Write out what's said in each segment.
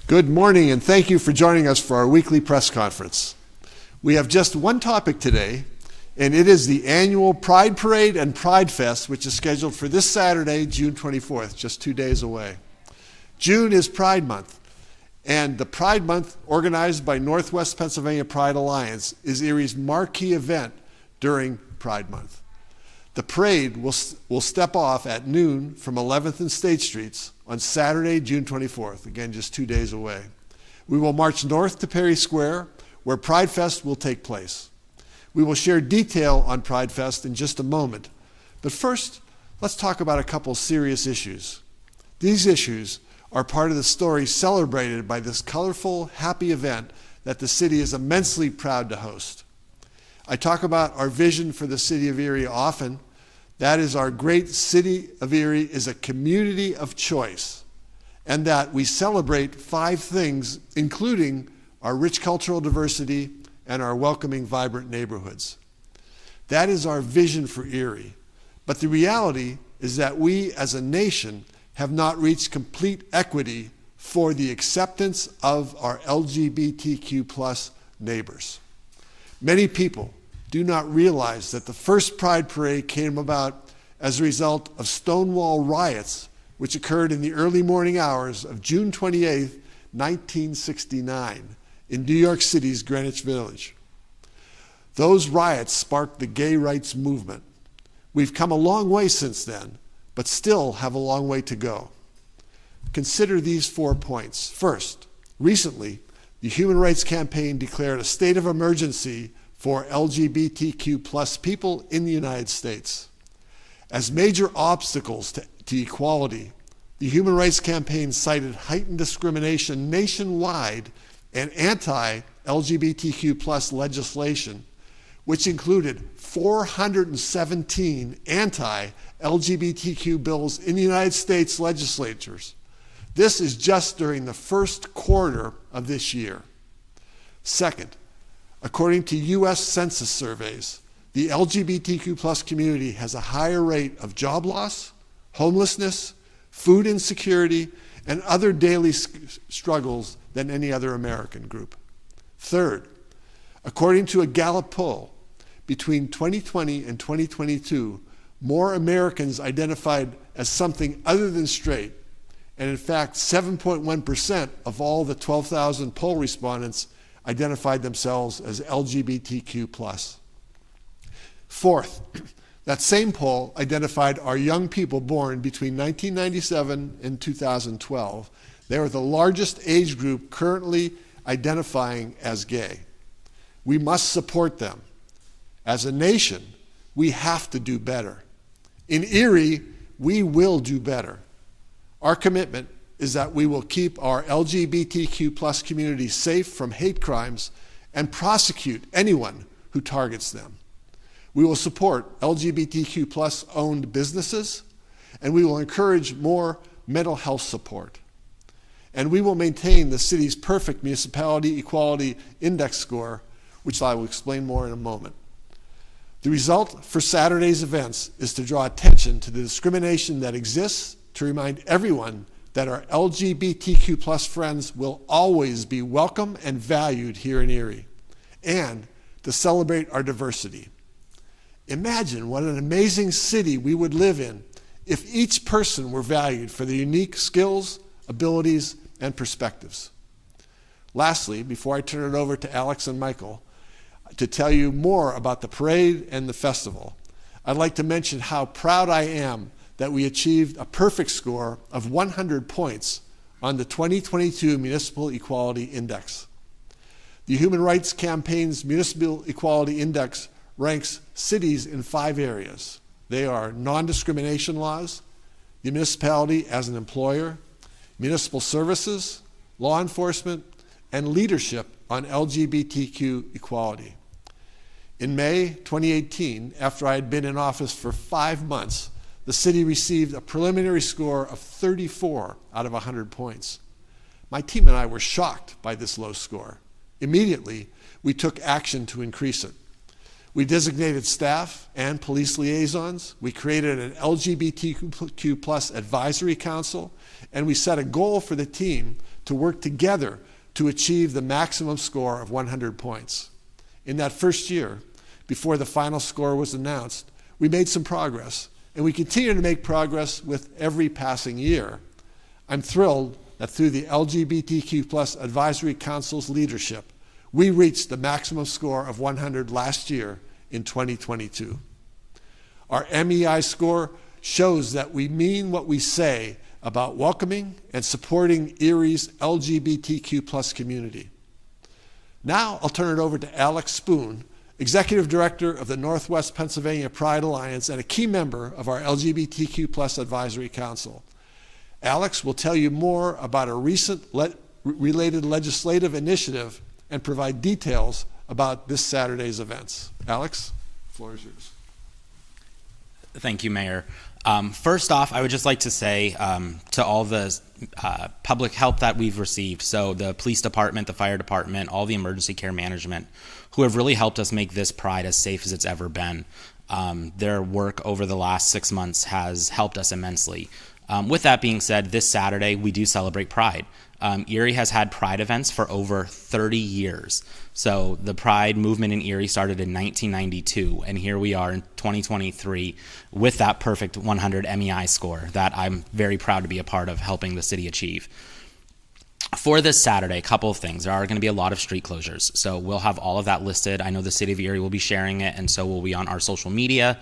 Good morning, and thank you for joining us for our weekly press conference. We have just one topic today, and it is the annual Pride Parade and Pride Fest, which is scheduled for this Saturday, June 24th, just 2 days away. June is Pride Month, and the Pride Month, organized by Northwest Pennsylvania Pride Alliance, is Erie's marquee event during Pride Month. The parade will step off at noon from 11th and State Streets on Saturday, June 24th, again, just 2 days away. We will march north to Perry Square, where Pride Fest will take place. We will share detail on Pride Fest in just a moment, but first, let's talk about a couple serious issues. These issues are part of the story celebrated by this colorful, happy event that the city is immensely proud to host. I talk about our vision for the city of Erie often. That is, our great city of Erie is a community of choice, and that we celebrate 5 things, including our rich cultural diversity and our welcoming, vibrant neighborhoods. That is our vision for Erie. But the reality is that we as a nation have not reached complete equity for the acceptance of our LGBTQ+ neighbors. Many people do not realize that the first Pride Parade came about as a result of Stonewall riots, which occurred in the early morning hours of June 28, 1969, in New York City's Greenwich Village. Those riots sparked the gay rights movement. We've come a long way since then, but still have a long way to go. Consider these 4 points. First, recently, the Human Rights Campaign declared a state of emergency for LGBTQ+ people in the United States. As major obstacles to equality, the Human Rights Campaign cited heightened discrimination nationwide and anti-LGBTQ+ legislation, which included 417 anti-LGBTQ bills in the United States legislatures. This is just during the first quarter of this year. Second, according to U.S. Census surveys, the LGBTQ+ community has a higher rate of job loss, homelessness, food insecurity, and other daily struggles than any other American group. Third, according to a Gallup poll, between 2020 and 2022, more Americans identified as something other than straight, and in fact, 7.1% of all the 12,000 poll respondents identified themselves as LGBTQ+. Fourth, that same poll identified our young people born between 1997 and 2012. They are the largest age group currently identifying as gay. We must support them. As a nation, we have to do better. In Erie, we will do better. Our commitment is that we will keep our LGBTQ+ community safe from hate crimes and prosecute anyone who targets them. We will support LGBTQ+ owned businesses, and we will encourage more mental health support. And we will maintain the city's perfect Municipality Equality Index score, which I will explain more in a moment. The result for Saturday's events is to draw attention to the discrimination that exists, to remind everyone that our LGBTQ+ friends will always be welcome and valued here in Erie, and to celebrate our diversity. Imagine what an amazing city we would live in if each person were valued for their unique skills, abilities, and perspectives. Lastly, before I turn it over to Alex and Michael to tell you more about the parade and the festival, I'd like to mention how proud I am that we achieved a perfect score of 100 points on the 2022 Municipal Equality Index. The Human Rights Campaign's Municipal Equality Index ranks cities in 5 areas. They are non-discrimination laws, the municipality as an employer, municipal services, law enforcement, and leadership on LGBTQ equality. In May 2018, after I had been in office for 5 months, the city received a preliminary score of 34 out of 100 points. My team and I were shocked by this low score. Immediately, we took action to increase it. We designated staff and police liaisons. We created an LGBTQ plus advisory council, and we set a goal for the team to work together to achieve the maximum score of 100 points. In that first year, before the final score was announced, we made some progress, and we continue to make progress with every passing year. I'm thrilled that through the LGBTQ plus Advisory Council's leadership, we reached the maximum score of 100 last year in 2022. Our MEI score shows that we mean what we say about welcoming and supporting Erie's LGBTQ plus community. Now I'll turn it over to Alex Spoon, Executive Director of the Northwest Pennsylvania Pride Alliance and a key member of our LGBTQ plus Advisory Council. Alex will tell you more about a recent related legislative initiative and provide details about this Saturday's events. Alex, the floor is yours. Thank you, Mayor. First off, I would just like to say to all the public help that we've received, so the police department, the fire department, all the emergency care management, who have really helped us make this Pride as safe as it's ever been. Their work over the last 6 months has helped us immensely. With that being said, this Saturday we do celebrate Pride. Erie has had Pride events for over 30 years. So the Pride movement in Erie started in 1992, and here we are in 2023 with that perfect 100 MEI score that I'm very proud to be a part of helping the city achieve. For this Saturday, a couple of things. There are going to be a lot of street closures, so we'll have all of that listed. I know the city of Erie will be sharing it, and so will we on our social media.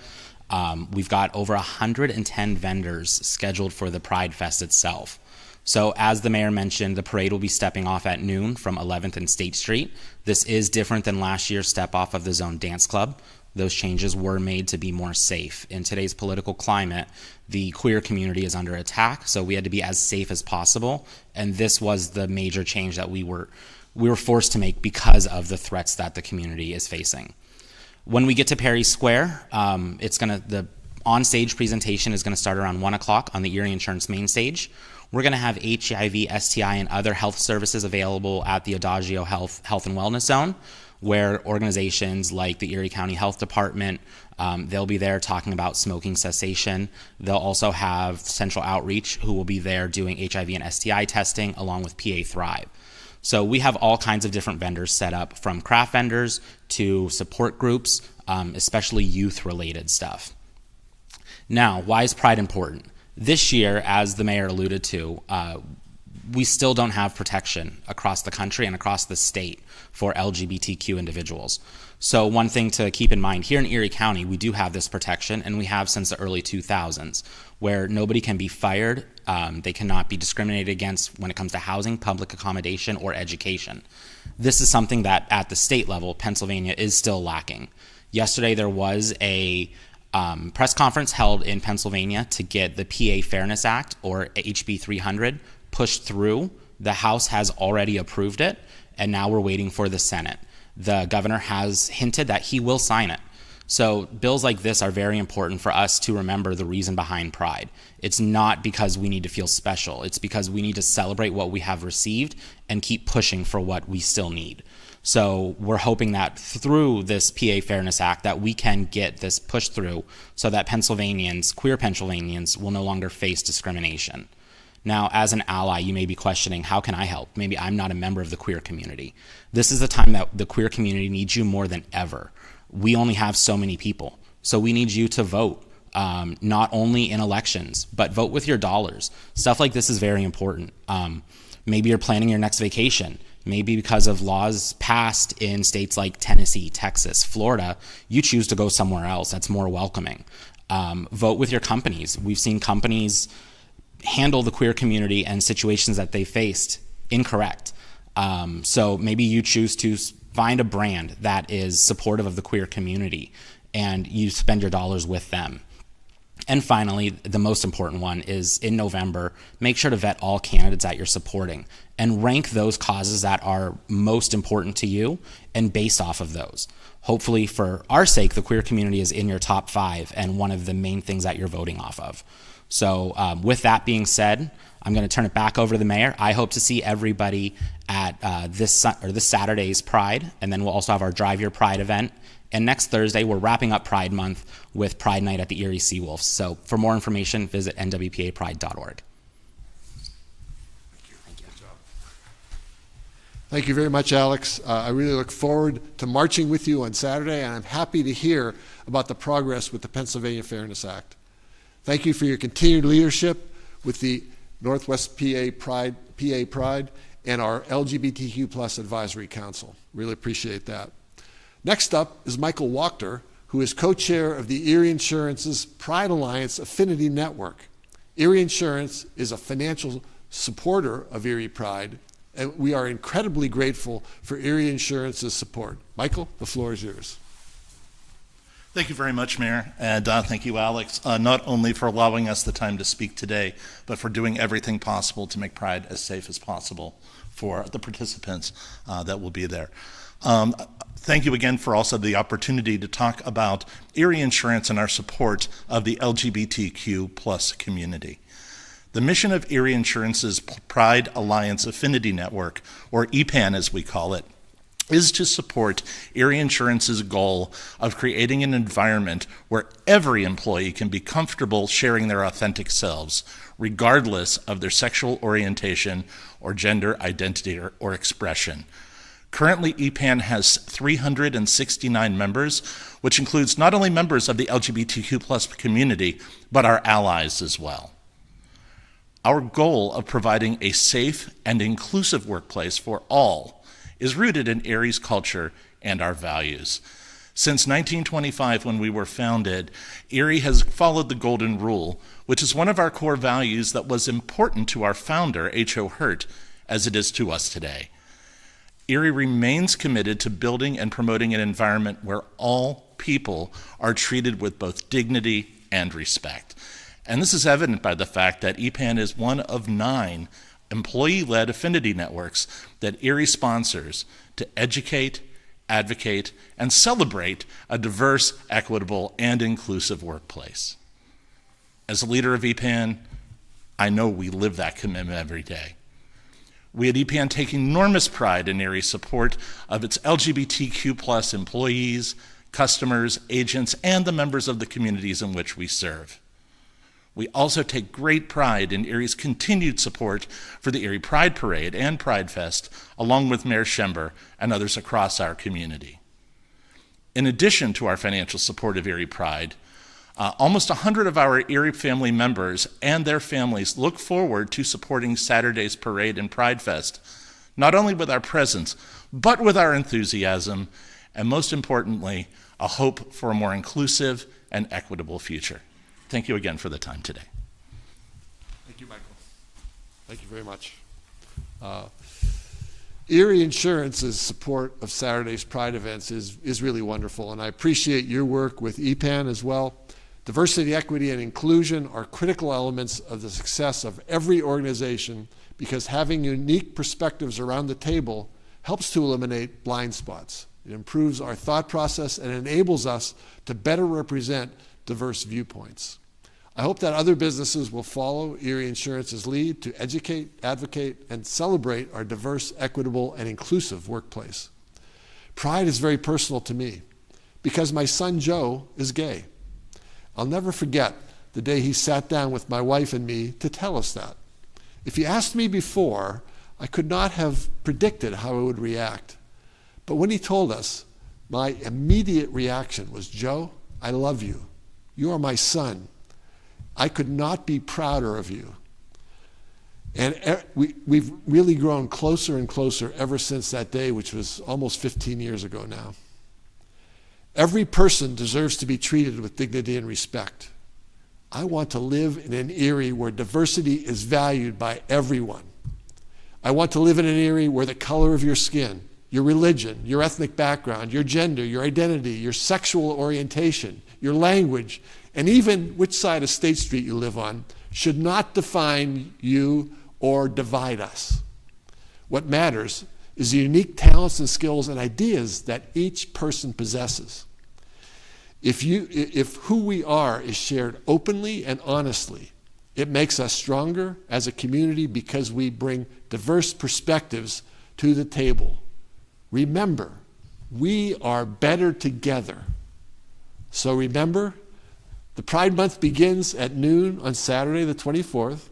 We've got over 110 vendors scheduled for the Pride Fest itself. So as the mayor mentioned, the parade will be stepping off at noon from 11th and State Street. This is different than last year's step off of the Zone Dance Club. Those changes were made to be more safe. In today's political climate, the queer community is under attack, so we had to be as safe as possible. And this was the major change that we were forced to make because of the threats that the community is facing. When we get to Perry Square, the on-stage presentation is going to start around 1 o'clock on the Erie Insurance main stage. We're going to have HIV, STI, and other health services available at the Adagio Health and Wellness Zone, where organizations like the Erie County Health Department, they'll be there talking about smoking cessation. They'll also have Central Outreach, who will be there doing HIV and STI testing, along with PA Thrive. So we have all kinds of different vendors set up, from craft vendors to support groups, especially youth-related stuff. Now, why is Pride important? This year, as the mayor alluded to, we still don't have protection across the country and across the state for LGBTQ individuals. So one thing to keep in mind, here in Erie County, we do have this protection, and we have since the early 2000s, where nobody can be fired, they cannot be discriminated against when it comes to housing, public accommodation, or education. This is something that at the state level, Pennsylvania is still lacking. Yesterday, there was a press conference held in Pennsylvania to get the PA Fairness Act, or HB 300, pushed through. The House has already approved it, and now we're waiting for the Senate. The governor has hinted that he will sign it. So bills like this are very important for us to remember the reason behind Pride. It's not because we need to feel special. It's because we need to celebrate what we have received and keep pushing for what we still need. So we're hoping that through this PA Fairness Act that we can get this pushed through so that Pennsylvanians, queer Pennsylvanians, will no longer face discrimination. Now, as an ally, you may be questioning, how can I help? Maybe I'm not a member of the queer community. This is the time that the queer community needs you more than ever. We only have so many people, so we need you to vote, not only in elections, but vote with your dollars. Stuff like this is very important. Maybe you're planning your next vacation. Maybe because of laws passed in states like Tennessee, Texas, Florida, you choose to go somewhere else that's more welcoming. Vote with your companies. We've seen companies handle the queer community and situations that they faced incorrect. So maybe you choose to find a brand that is supportive of the queer community and you spend your dollars with them. And finally, the most important one is in November, make sure to vet all candidates that you're supporting and rank those causes that are most important to you and base off of those. Hopefully, for our sake, the queer community is in your top 5 and one of the main things that you're voting off of. So with that being said, I'm going to turn it back over to the mayor. I hope to see everybody at this Saturday's Pride, and then we'll also have our Drive Your Pride event And next Thursday, we're wrapping up Pride Month with Pride Night at the Erie Seawolves. So for more information, visit nwpapride.org. Thank you very much, Alex. I really look forward to marching with you on Saturday, and I'm happy to hear about the progress with the Pennsylvania Fairness Act. Thank you for your continued leadership with the Northwest PA Pride and our LGBTQ+ Advisory Council. Really appreciate that. Next up is Michael Wachter, who is co-chair of the Erie Insurance's Pride Alliance Affinity Network. Erie Insurance is a financial supporter of Erie Pride, and we are incredibly grateful for Erie Insurance's support. Michael, the floor is yours. Thank you very much, Mayor, and thank you, Alex, not only for allowing us the time to speak today, but for doing everything possible to make Pride as safe as possible for the participants that will be there. Thank you again for also the opportunity to talk about Erie Insurance and our support of the LGBTQ+ community. The mission of Erie Insurance's Pride Alliance Affinity Network, or EPAN as we call it, is to support Erie Insurance's goal of creating an environment where every employee can be comfortable sharing their authentic selves, regardless of their sexual orientation or gender identity or expression. Currently, EPAN has 369 members, which includes not only members of the LGBTQ+ community, but our allies as well. Our goal of providing a safe and inclusive workplace for all is rooted in Erie's culture and our values. Since 1925, when we were founded, Erie has followed the Golden Rule, which is one of our core values that was important to our founder, H.O. Hurt, as it is to us today. Erie remains committed to building and promoting an environment where all people are treated with both dignity and respect. And this is evident by the fact that EPAN is one of 9 employee-led affinity networks that Erie sponsors to educate, advocate, and celebrate a diverse, equitable, and inclusive workplace. As a leader of EPAN, I know we live that commitment every day. We at EPAN take enormous pride in Erie's support of its LGBTQ+ employees, customers, agents, and the members of the communities in which we serve. We also take great pride in Erie's continued support for the Erie Pride Parade and Pride Fest, along with Mayor Schember and others across our community. In addition to our financial support of Erie Pride, almost 100 of our Erie family members and their families look forward to supporting Saturday's parade and Pride Fest, not only with our presence, but with our enthusiasm, and most importantly, a hope for a more inclusive and equitable future. Thank you again for the time today. Thank you, Michael. Thank you very much. Erie Insurance's support of Saturday's Pride events is really wonderful, and I appreciate your work with EPAN as well. Diversity, equity, and inclusion are critical elements of the success of every organization because having unique perspectives around the table helps to eliminate blind spots. It improves our thought process and enables us to better represent diverse viewpoints. I hope that other businesses will follow Erie Insurance's lead to educate, advocate, and celebrate our diverse, equitable, and inclusive workplace. Pride is very personal to me because my son Joe is gay. I'll never forget the day he sat down with my wife and me to tell us that. If you asked me before, I could not have predicted how I would react. But when he told us, my immediate reaction was, Joe, I love you. You are my son. I could not be prouder of you. And we've really grown closer and closer ever since that day, which was almost 15 years ago now. Every person deserves to be treated with dignity and respect. I want to live in an Erie where diversity is valued by everyone. I want to live in an Erie where the color of your skin, your religion, your ethnic background, your gender, your identity, your sexual orientation, your language, and even which side of State Street you live on should not define you or divide us. What matters is the unique talents and skills and ideas that each person possesses. If who we are is shared openly and honestly, it makes us stronger as a community because we bring diverse perspectives to the table. Remember, We are better together. So remember, the Pride Month begins at noon on Saturday the 24th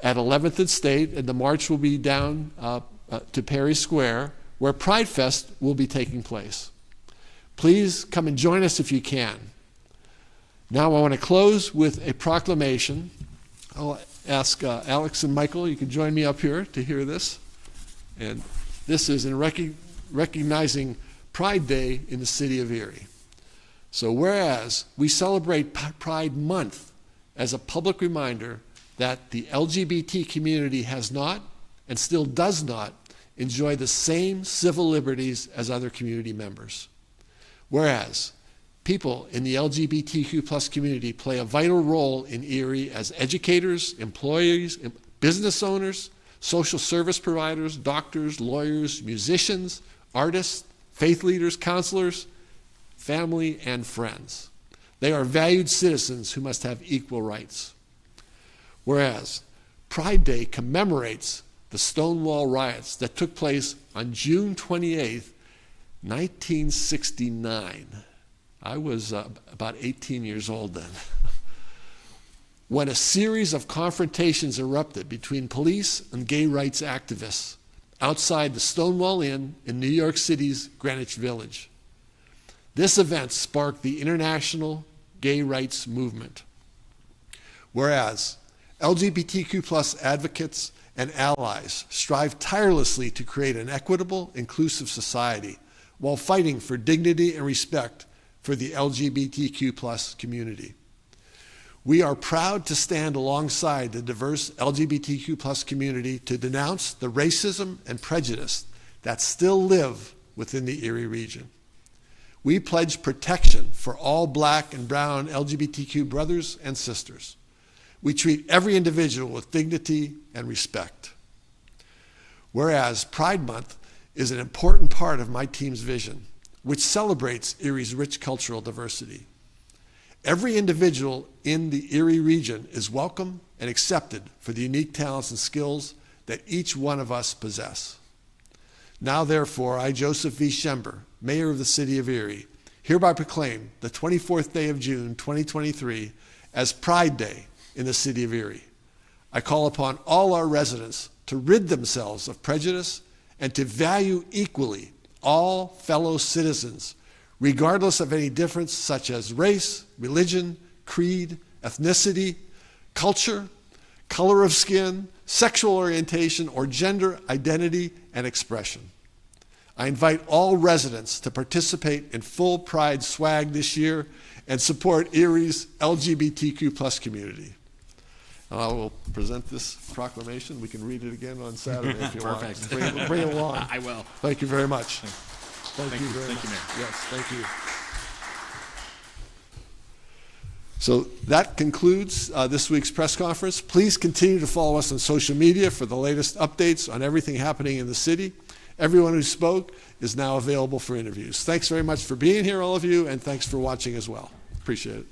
at 11th and State, and the march will be down to Perry Square, where Pride Fest will be taking place. Please come and join us if you can. Now I want to close with a proclamation. I'll ask Alex and Michael, you can join me up here to hear this. And this is in recognizing Pride Day in the city of Erie. So whereas we celebrate Pride Month as a public reminder that the LGBT community has not and still does not enjoy the same civil liberties as other community members. Whereas people in the LGBTQ plus community play a vital role in Erie as educators, employees, business owners, social service providers, doctors, lawyers, musicians, artists, faith leaders, counselors, family, and friends. They are valued citizens who must have equal rights. Whereas Pride Day commemorates the Stonewall riots that took place on June 28th, 1969. I was about 18 years old then. When a series of confrontations erupted between police and gay rights activists outside the Stonewall Inn in New York City's Greenwich Village. This event sparked the international gay rights movement. Whereas LGBTQ plus advocates and allies strive tirelessly to create an equitable, inclusive society while fighting for dignity and respect for the LGBTQ plus community. We are proud to stand alongside the diverse LGBTQ plus community to denounce the racism and prejudice that still live within the Erie region. We pledge protection for all Black and brown LGBTQ brothers and sisters. We treat every individual with dignity and respect. Whereas Pride Month is an important part of my team's vision, which celebrates Erie's rich cultural diversity. Every individual in the Erie region is welcome and accepted for the unique talents and skills that each one of us possess. Now, therefore, I, Joseph V. Schember, Mayor of the City of Erie, hereby proclaim the 24th day of June, 2023, as Pride Day in the City of Erie. I call upon all our residents to rid themselves of prejudice and to value equally all fellow citizens, regardless of any difference such as race, religion, creed, ethnicity, culture, color of skin, sexual orientation, or gender identity and expression. I invite all residents to participate in full Pride swag this year and support Erie's LGBTQ plus community. And I will present this proclamation. We can read it again on Saturday if you Perfect. want. Bring it along. I will. Thank you very much. Thank you very Thank you, much. Mayor. Yes, thank you. So that concludes this week's press conference. Please continue to follow us on social media for the latest updates on everything happening in the city. Everyone who spoke is now available for interviews. Thanks very much for being here, all of you, and thanks for watching as well. Appreciate it.